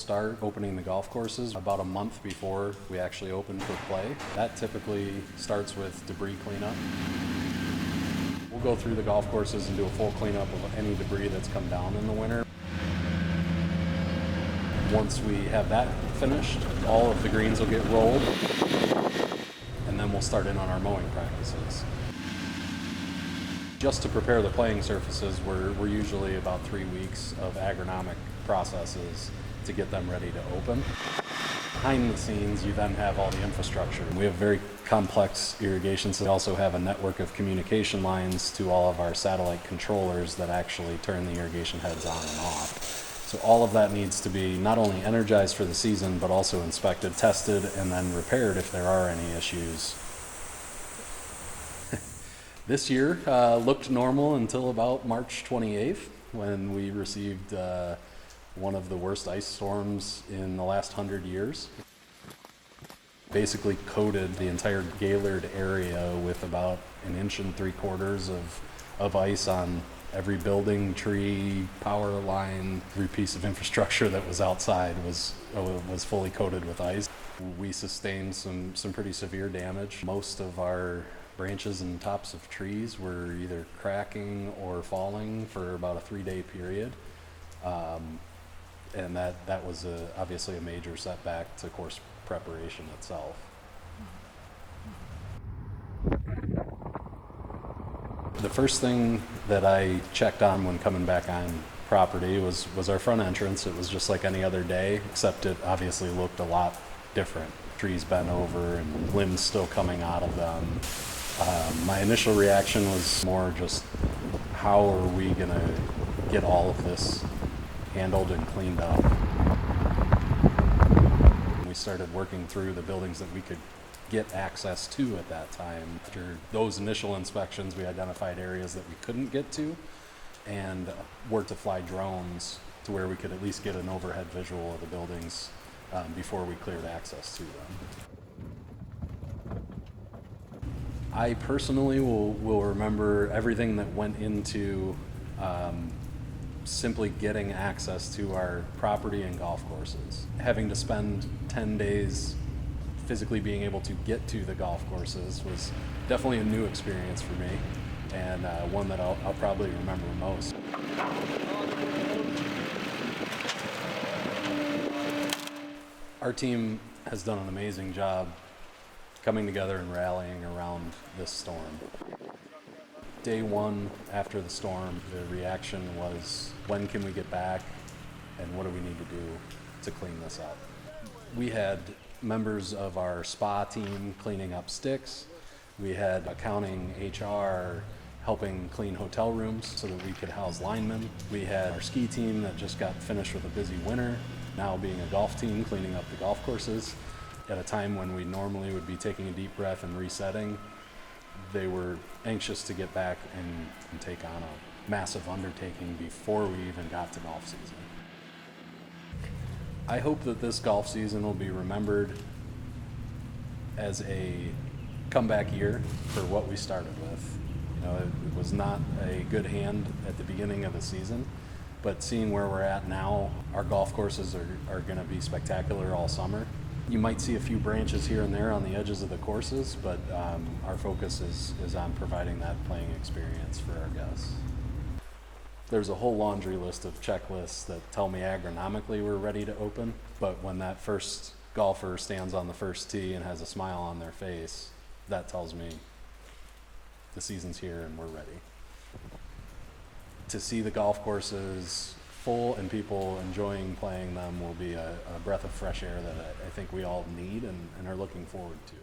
start opening the golf courses about a month before we actually open for play. That typically starts with debris cleanup. We'll go through the golf courses and do a full cleanup of any debris that's come down in the winter. Once we have that finished, all of the greens will get rolled, and then we'll start in on our mowing practices. Just to prepare the playing surfaces, we're usually about 3 weeks of agronomic processes to get them ready to open. Behind the scenes, you then have all the infrastructure. We have very complex irrigation, so we also have a network of communication lines to all of our satellite controllers that actually turn the irrigation heads on and off. So all of that needs to be not only energized for the season, but also inspected, tested, and then repaired if there are any issues. This year looked normal until about March 28th, when we received one of the worst ice storms in the last 100 years. Basically coated the entire Gaylord area with about 1.75 inches of ice on every building, tree, power line. Every piece of infrastructure that was outside was fully coated with ice. We sustained some pretty severe damage. Most of our branches and tops of trees were either cracking or falling for about a 3-day period. And that was obviously a major setback to course preparation itself. The first thing that I checked on when coming back on property was our front entrance. It was just like any other day, except it obviously looked a lot different. Trees bent over and limbs still coming out of them. My initial reaction was more just, how are we gonna get all of this handled and cleaned up? We started working through the buildings that we could get access to at that time. After those initial inspections, we identified areas that we couldn't get to and worked to fly drones to where we could at least get an overhead visual of the buildings before we cleared access to them. I personally will remember everything that went into simply getting access to our property and golf courses. Having to spend 10 days physically being able to get to the golf courses was definitely a new experience for me, and one that I'll probably remember most. Our team has done an amazing job coming together and rallying around this storm. Day one after the storm, the reaction was, when can we get back and what do we need to do to clean this up? We had members of our spa team cleaning up sticks. We had accounting, HR helping clean hotel rooms so that we could house linemen. We had our ski team that just got finished with a busy winter, now being a golf team cleaning up the golf courses. At a time when we normally would be taking a deep breath and resetting, they were anxious to get back and take on a massive undertaking before we even got to golf season. I hope that this golf season will be remembered as a comeback year for what we started with. You know, it was not a good hand at the beginning of the season, but seeing where we're at now, our golf courses are going to be spectacular all summer. You might see a few branches here and there on the edges of the courses, but our focus is on providing that playing experience for our guests. There's a whole laundry list of checklists that tell me agronomically we're ready to open, but when that first golfer stands on the first tee and has a smile on their face, that tells me the season's here and we're ready. To see the golf courses full and people enjoying playing them will be a breath of fresh air that I think we all need and are looking forward to.